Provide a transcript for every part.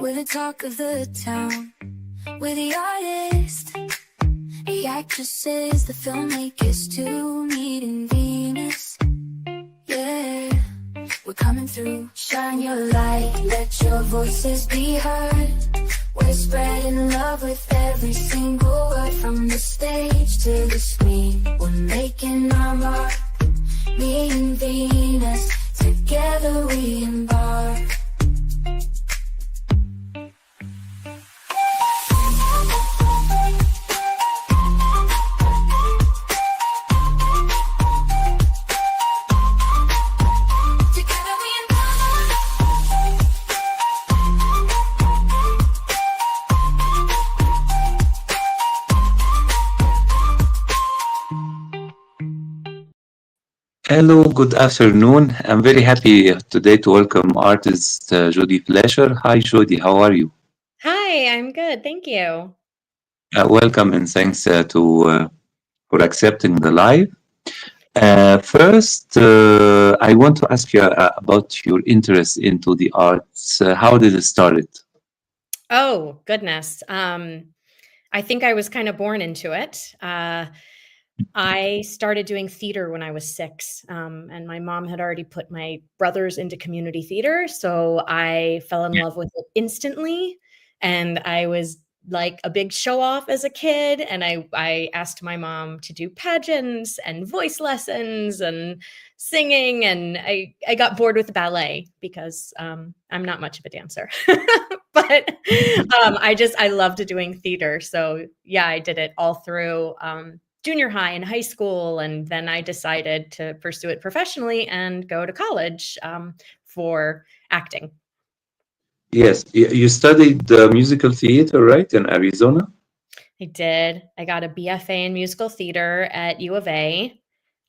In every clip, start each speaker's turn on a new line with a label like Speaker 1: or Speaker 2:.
Speaker 1: We're the talk of the town. We're the artists, the actresses, the filmmakers too, meeting Venus. Yeah, we're coming through. Shine your light, let your voices be heard. We're spreading love with every single word, from the stage to the screen. We're making our mark, me and Venus, together we embark.
Speaker 2: Hello, good afternoon. I'm very happy today to welcome artist Jodi Fleisher. Hi, Jodi, how are you?
Speaker 3: Hi, I'm good. Thank you.
Speaker 2: Welcome and thanks for accepting the live. First, I want to ask you about your interest into the arts. How did it start?
Speaker 3: Oh, goodness. I think I was kind of born into it. I started doing theater when I was 6, and my mom had already put my brothers into community theater, so I fell in love with it instantly, and I was like a big show off as a kid, and I asked my mom to do pageants and voice lessons and singing, and I got bored with the ballet because I'm not much of a dancer. But I loved doing theater. So yeah, I did it all through junior high and high school, and then I decided to pursue it professionally and go to college for acting.
Speaker 2: Yes, you studied musical theater, right, in Arizona?
Speaker 3: I did. I got a BFA in musical theater at U of A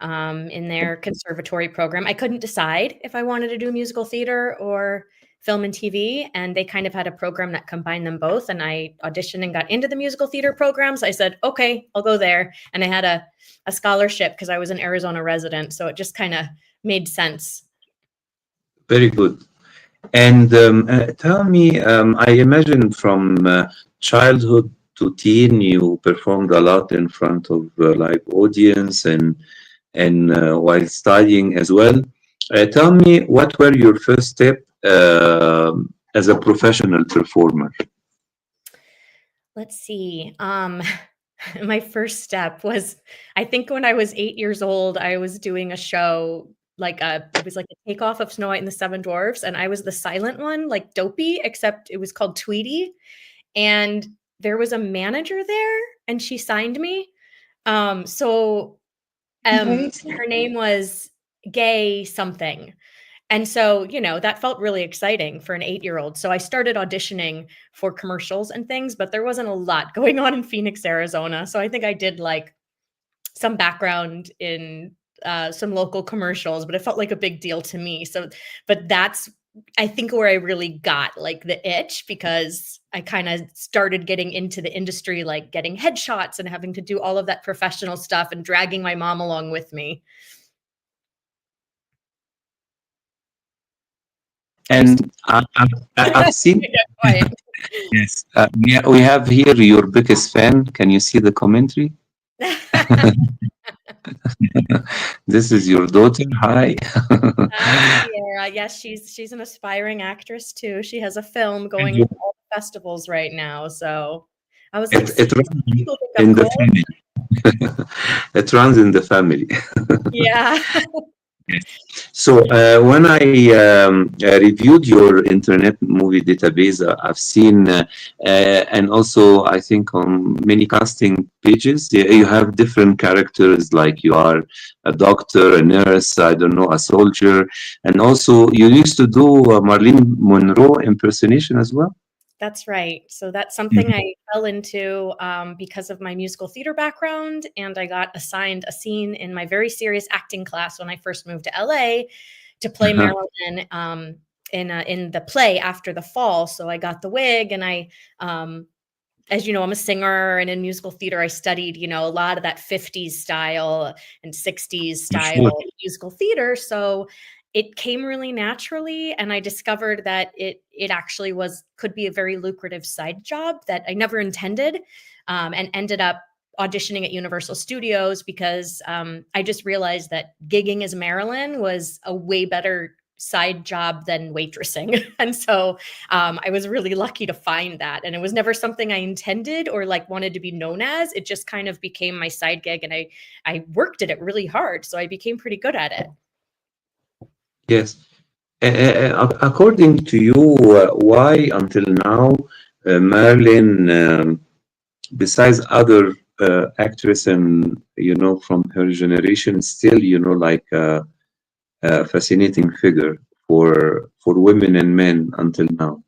Speaker 3: in their conservatory program. I couldn't decide if I wanted to do musical theater or film and TV, and they kind of had a program that combined them both. And I auditioned and got into the musical theater programs. I said, okay, I'll go there. And I had a scholarship because I was an Arizona resident. So it just kind of made sense.
Speaker 2: Very good. And tell me, I imagine from childhood to teen, you performed a lot in front of live audience and while studying as well. Tell me, what were your first step as a professional performer?
Speaker 3: Let's see. My first step was, I think when I was 8 years old, I was doing a show it was like a takeoff of Snow White and the Seven Dwarfs, and I was the silent one, like Dopey, except it was called Tweety. And there was a manager there, and she signed me. Her name was Gay something. And so, that felt really exciting for an 8-year-old. So I started auditioning for commercials and things, but there wasn't a lot going on in Phoenix, Arizona. So I think I did like some background in some local commercials, but it felt like a big deal to me. So, but that's, I think, where I really got like the itch, because I kind of started getting into the industry, like getting headshots and having to do all of that professional stuff and dragging my mom along with me.
Speaker 2: And I've seen. Yes, we have here your biggest fan. Can you see the commentary? This is your daughter. Hi.
Speaker 3: Sierra. Yes, she's an aspiring actress too. She has a film going to all the festivals right now. So I was like,
Speaker 2: It runs
Speaker 3: people think
Speaker 2: in
Speaker 3: I'm
Speaker 2: the
Speaker 3: cool.
Speaker 2: family. It runs in the family.
Speaker 3: Yeah.
Speaker 2: So when I reviewed your internet movie database, I've seen, and also I think on many casting pages, you have different characters, like you are a doctor, a nurse, I don't know, a soldier, and also you used to do Marilyn Monroe impersonation as well.
Speaker 3: That's right. So that's something I fell into because of my musical theater background, and I got assigned a scene in my very serious acting class when I first moved to LA to play Marilyn in the play After the Fall. So I got the wig, and as you know, I'm a singer, and in musical theater, I studied, a lot of that 50s style and 60s style musical theater. So it came really naturally, and I discovered that it actually could be a very lucrative side job that I never intended, and ended up auditioning at Universal Studios because I just realized that gigging as Marilyn was a way better side job than waitressing. And so I was really lucky to find that. And it was never something I intended or like wanted to be known as. It just kind of became my side gig, and I worked at it really hard. So I became pretty good at it.
Speaker 2: Yes. According to you, why until now Marilyn, besides other actress and from her generation, still like a fascinating figure for women and men until now?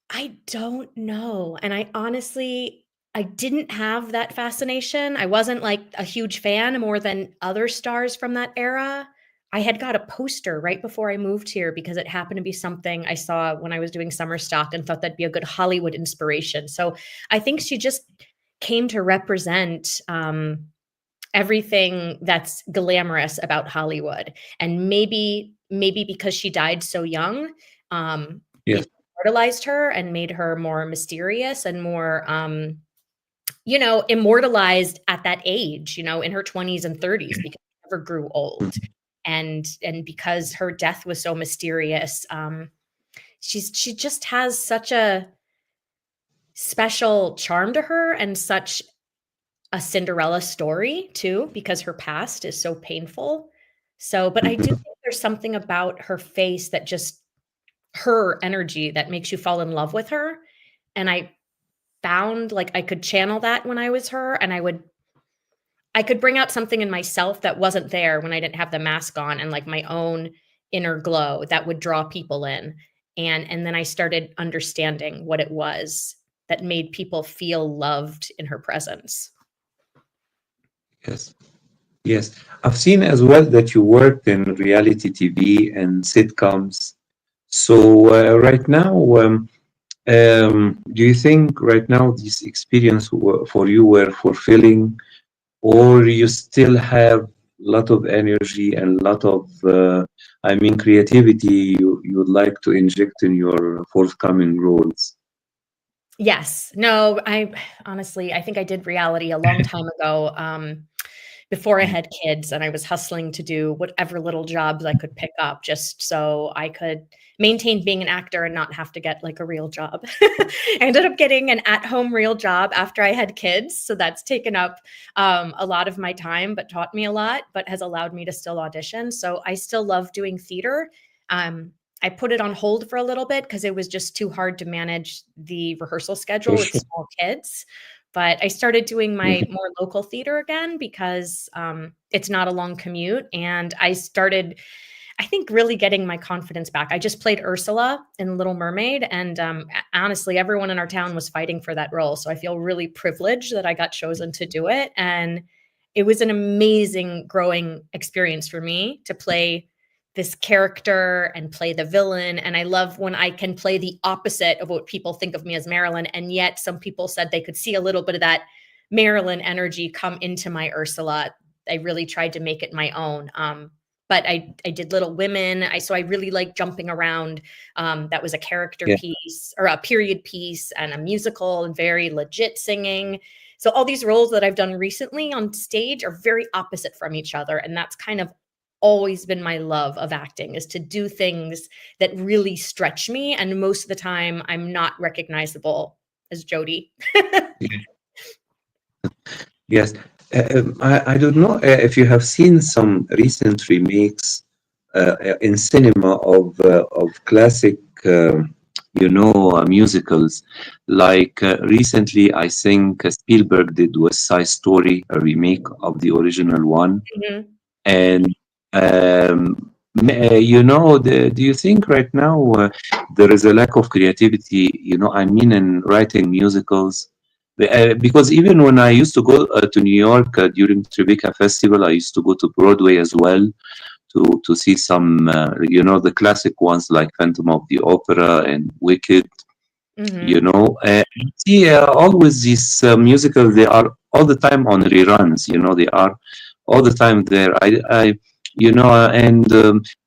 Speaker 3: I don't know. And I didn't have that fascination. I wasn't like a huge fan more than other stars from that era. I had got a poster right before I moved here because it happened to be something I saw when I was doing summer stock and thought that'd be a good Hollywood inspiration. So I think she just came to represent everything that's glamorous about Hollywood. And maybe because she died so young,
Speaker 2: Yes.
Speaker 3: people immortalized her and made her more mysterious and more immortalized at that age, in her 20s and 30s, because she never grew old. And because her death was so mysterious, she just has such a special charm to her and such a Cinderella story too, because her past is so painful. So, but I do think there's something about her face that just her energy that makes you fall in love with her. And I found like I could channel that when I was her, and I could bring out something in myself that wasn't there when I didn't have the mask on, and like my own inner glow that would draw people in. And then I started understanding what it was that made people feel loved in her presence.
Speaker 2: Yes. Yes. I've seen as well that you worked in reality TV and sitcoms. So right now, do you think right now this experience for you were fulfilling, or you still have a lot of energy and a lot of, creativity you would like to inject in your forthcoming roles?
Speaker 3: Yes. No, I honestly, I think I did reality a long time ago, before I had kids, and I was hustling to do whatever little jobs I could pick up just so I could maintain being an actor and not have to get like a real job. I ended up getting an at-home real job after I had kids. So that's taken up a lot of my time, but taught me a lot, but has allowed me to still audition. So I still love doing theater. I put it on hold for a little bit because it was just too hard to manage the rehearsal schedule
Speaker 2: For
Speaker 3: with
Speaker 2: sure.
Speaker 3: small kids. But I started doing my
Speaker 2: Mhm.
Speaker 3: more local theater again because it's not a long commute. And I started, I think, really getting my confidence back. I just played Ursula in Little Mermaid. And honestly, everyone in our town was fighting for that role. So I feel really privileged that I got chosen to do it. And it was an amazing growing experience for me to play this character and play the villain. And I love when I can play the opposite of what people think of me as Marilyn. And yet some people said they could see a little bit of that Marilyn energy come into my Ursula. I really tried to make it my own. But I did Little Women. So I really like jumping around. That was a character
Speaker 2: Yeah.
Speaker 3: piece or a period piece and a musical and very legit singing. So all these roles that I've done recently on stage are very opposite from each other. And that's kind of always been my love of acting, is to do things that really stretch me. And most of the time I'm not recognizable as Jodi.
Speaker 2: Yes. I don't know if you have seen some recent remakes in cinema of classic, musicals. Like recently, I think Spielberg did West Side Story, a remake of the original one.
Speaker 3: Mhm.
Speaker 2: And do you think right now there is a lack of creativity? In writing musicals. Because even when I used to go to New York during Tribeca Festival, I used to go to Broadway as well to see some, the classic ones like Phantom of the Opera and Wicked.
Speaker 3: Mhm.
Speaker 2: See, always these musicals, they are all the time on reruns. They are all the time there. you know, and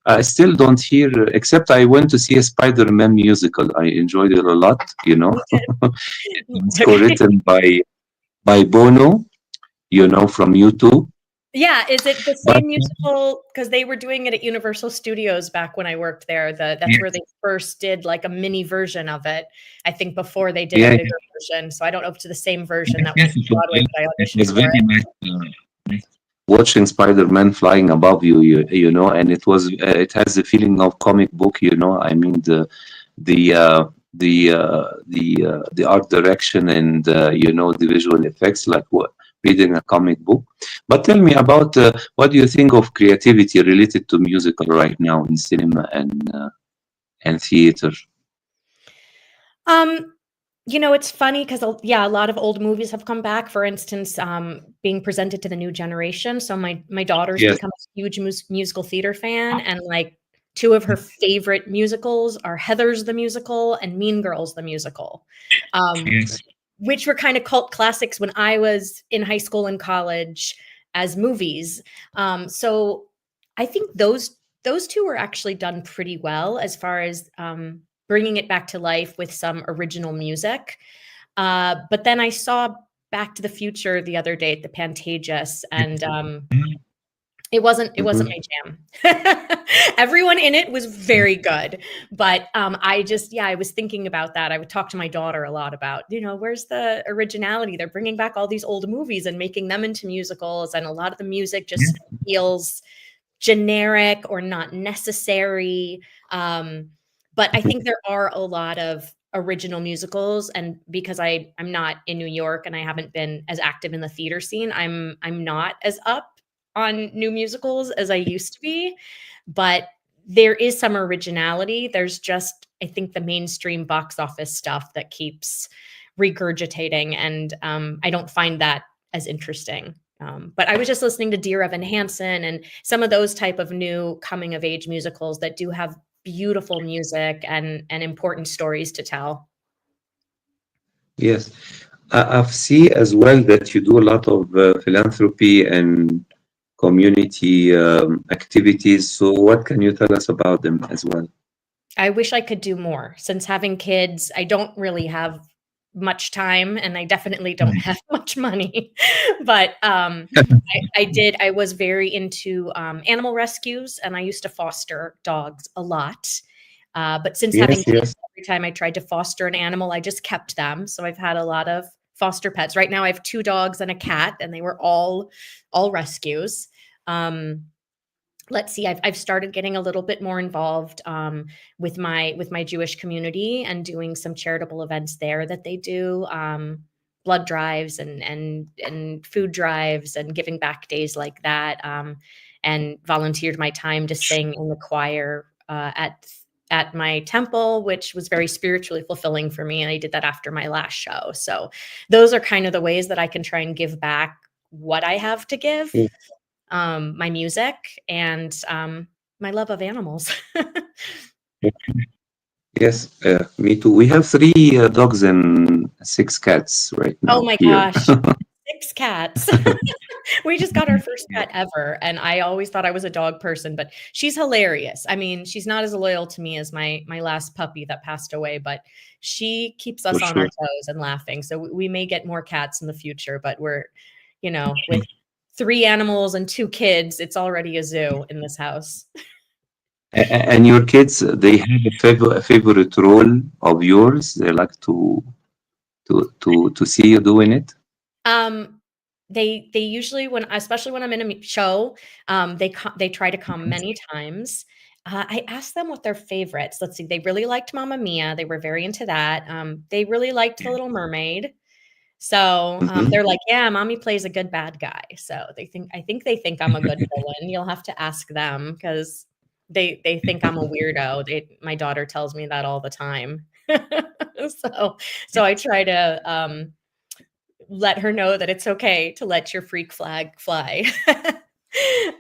Speaker 2: I still don't hear, except I went to see a Spider-Man musical. I enjoyed it a lot, you know. It's co-written by Bono, you know, from U2.
Speaker 3: Yeah, is it the
Speaker 2: But
Speaker 3: same musical? Because they were doing it at Universal Studios back when I worked there. That's where
Speaker 2: yes,
Speaker 3: they first did like a mini version of it. I think before they did a
Speaker 2: yeah,
Speaker 3: bigger version. So I don't know if it's the same version
Speaker 2: yes,
Speaker 3: that was
Speaker 2: yes,
Speaker 3: on Broadway, but I
Speaker 2: it
Speaker 3: auditioned
Speaker 2: was
Speaker 3: for
Speaker 2: very
Speaker 3: it.
Speaker 2: nice. Watching Spider-Man flying above you, you know, and it has the feeling of comic book, you know. I mean the the art direction and you know, the visual effects, like what reading a comic book. But tell me about what do you think of creativity related to musical right now in cinema and theater?
Speaker 3: Um, you know, it's funny because yeah, a lot of old movies have come back. For instance, being presented to the new generation. So my daughter's
Speaker 2: Yes,
Speaker 3: become a huge musical theater fan, and like two of her favorite musicals are Heather's the musical and Mean Girls the musical, um,
Speaker 2: yes,
Speaker 3: which were kind of cult classics when I was in high school and college as movies. So I think those two were actually done pretty well as far as bringing it back to life with some original music. But then I saw Back to the Future the other day at the Pantages, and it wasn't
Speaker 2: hmm,
Speaker 3: my jam. Everyone in it was very good, but I was thinking about that. I would talk to my daughter a lot about, where's the originality? They're bringing back all these old movies and making them into musicals, and a lot of the music just feels generic or not necessary. Um, but I think there are a lot of original musicals, and because I'm not in New York and I haven't been as active in the theater scene, I'm not as up on new musicals as I used to be. But there is some originality. There's just, I think, the mainstream box office stuff that keeps regurgitating, and I don't find that as interesting. But I was just listening to Dear Evan Hansen and some of those type of new coming of age musicals that do have beautiful music and important stories to tell.
Speaker 2: yes. I've seen as well that you do a lot of philanthropy and community activities. So, what can you tell us about them as well?
Speaker 3: I wish I could do more. Since having kids, I don't really have much time, and I definitely don't have much money. But I was very into animal rescues, and I used to foster dogs a lot. But since having
Speaker 2: Yes,
Speaker 3: kids,
Speaker 2: yes.
Speaker 3: every time I tried to foster an animal, I just kept them. So I've had a lot of foster pets. Right now I have two dogs and a cat, and they were all rescues. Um, let's see, I've started getting a little bit more involved with my Jewish community and doing some charitable events there that they do, blood drives and food drives and giving back days like that, and volunteered my time to sing in the choir at my temple, which was very spiritually fulfilling for me, and I did that after my last show. So those are kind of the ways that I can try and give back what I have to give,
Speaker 2: Yes,
Speaker 3: my music, and my love of animals.
Speaker 2: yes, me too. We have three dogs and six cats right
Speaker 3: Oh
Speaker 2: now
Speaker 3: my
Speaker 2: here.
Speaker 3: gosh, 6 cats. We just got our first pet ever, and I always thought I was a dog person, but she's hilarious. I mean, she's not as loyal to me as my last puppy that passed away, but she keeps
Speaker 2: For
Speaker 3: us on our
Speaker 2: sure.
Speaker 3: toes and laughing. So we may get more cats in the future, but with 3 animals and 2 kids, it's already a zoo in this house.
Speaker 2: And your kids, they have a favorite role of yours. They like to see you doing it.
Speaker 3: Um, they usually, especially when I'm in a show, they try to come many times. I asked them what their favorites. Let's see, they really liked Mamma Mia. They were very into that. They really liked The Little Mermaid. So
Speaker 2: Hmm.
Speaker 3: they're like, yeah, mommy plays a good bad guy. So I think they think I'm a good villain. You'll have to ask them because they think I'm a weirdo. My daughter tells me that all the time. So I try to let her know that it's okay to let your freak flag fly.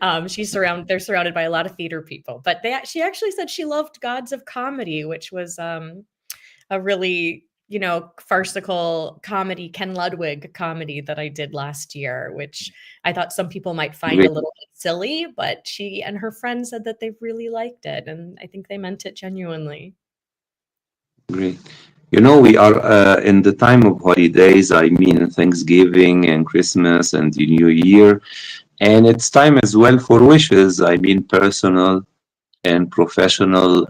Speaker 3: They're surrounded by a lot of theater people, but she actually said she loved Gods of Comedy, which was a really farcical comedy, Ken Ludwig comedy that I did last year, which I thought some people might find
Speaker 2: Great.
Speaker 3: a little bit silly, but she and her friends said that they really liked it, and I think they meant it genuinely.
Speaker 2: Great. We are in the time of holidays, I mean Thanksgiving and Christmas and the New Year. And it's time as well for wishes, I mean personal and professional.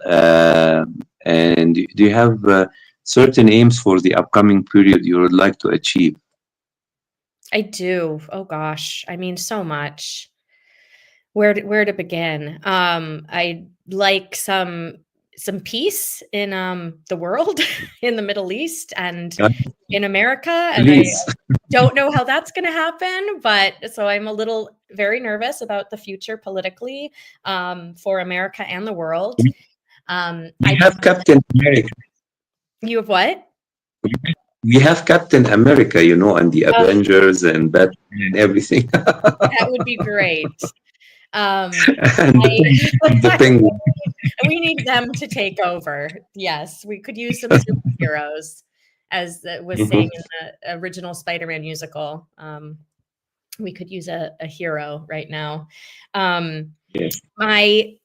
Speaker 2: And do you have certain aims for the upcoming period you would like to achieve?
Speaker 3: I do. Oh gosh. I mean, so much. Where to begin? I like some peace in the world, in the Middle East and
Speaker 2: Yeah,
Speaker 3: in America, and I
Speaker 2: please.
Speaker 3: don't know how that's going to happen, but so I'm a little very nervous about the future politically, for America and the world.
Speaker 2: We have Captain America.
Speaker 3: You have what?
Speaker 2: We have Captain America, and the
Speaker 3: Oh,
Speaker 2: Avengers and Batman and everything.
Speaker 3: that would be great.
Speaker 2: And the
Speaker 3: I
Speaker 2: penguin.
Speaker 3: we need them to take over. Yes, we could use some superheroes, as it was saying in the original Spider-Man musical. We could use a hero right now.
Speaker 2: Yes.
Speaker 3: My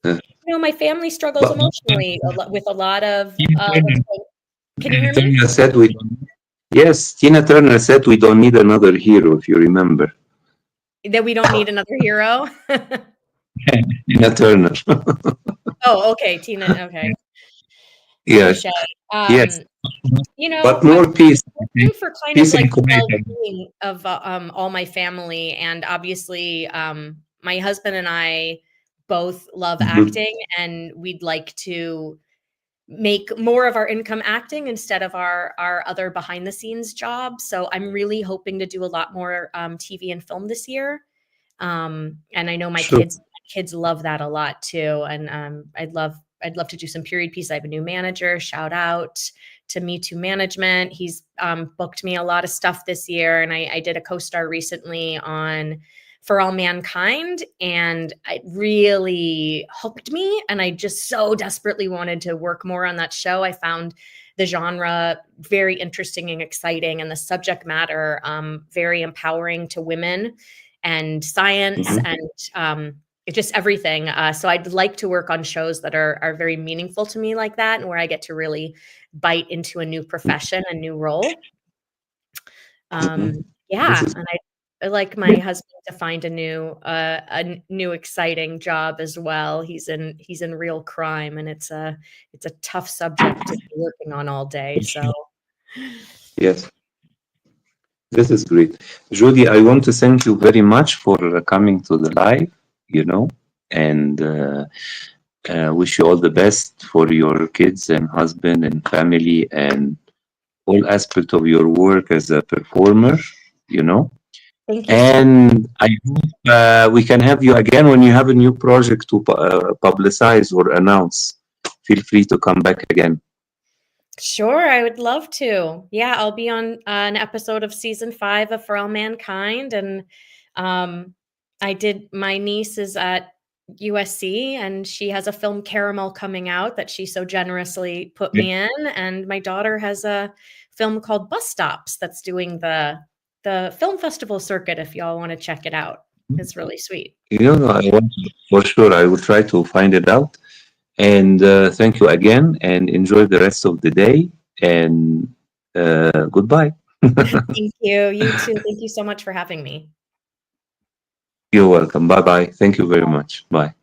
Speaker 3: my family struggles
Speaker 2: But
Speaker 3: emotionally with a lot of can you hear me?
Speaker 2: Tina said we don't. Yes, Tina Turner said we don't need another hero, if you remember.
Speaker 3: That we don't need another hero.
Speaker 2: Tina Turner.
Speaker 3: Oh, okay, Tina. Okay,
Speaker 2: Yes,
Speaker 3: touche.
Speaker 2: yes. But
Speaker 3: I'm
Speaker 2: more peace.
Speaker 3: hoping for kind of
Speaker 2: Peace
Speaker 3: like
Speaker 2: and
Speaker 3: the
Speaker 2: quiet.
Speaker 3: well-being of all my family, and obviously my husband and I both love acting, and we'd like to make more of our income acting instead of our other behind the scenes jobs. So I'm really hoping to do a lot more TV and film this year. And I know my
Speaker 2: Sure.
Speaker 3: kids love that a lot too. And I'd love to do some period piece. I have a new manager. Shout out to Me Too Management. He's booked me a lot of stuff this year, and I did a co-star recently on For All Mankind, and it really hooked me. And I just so desperately wanted to work more on that show. I found the genre very interesting and exciting, and the subject matter very empowering to women and science and just everything. So I'd like to work on shows that are very meaningful to me like that, and where I get to really bite into a new profession, a new role. Yeah, and I like my husband to find a new exciting job as well. He's in real crime, and it's a tough subject to be working on all day. So
Speaker 2: Yes, this is great. Jodi, I want to thank you very much for coming to the live, and wish you all the best for your kids and husband and family and all aspects of your work as a performer, you know.
Speaker 3: thank you so much.
Speaker 2: And I hope we can have you again when you have a new project to publicize or announce. Feel free to come back again.
Speaker 3: Sure, I would love to. Yeah, I'll be on an episode of season 5 of For All Mankind, and my niece is at USC, and she has a film Caramel coming out that she so generously put me in, and my daughter has a film called Bus Stops that's doing the film festival circuit. If y'all want to check it out, it's really sweet.
Speaker 2: For sure, I will try to find it out. And thank you again, and enjoy the rest of the day. And goodbye.
Speaker 3: Thank you. You too. Thank you so much for having me.
Speaker 2: You're welcome. Bye bye. Thank you very much. Bye.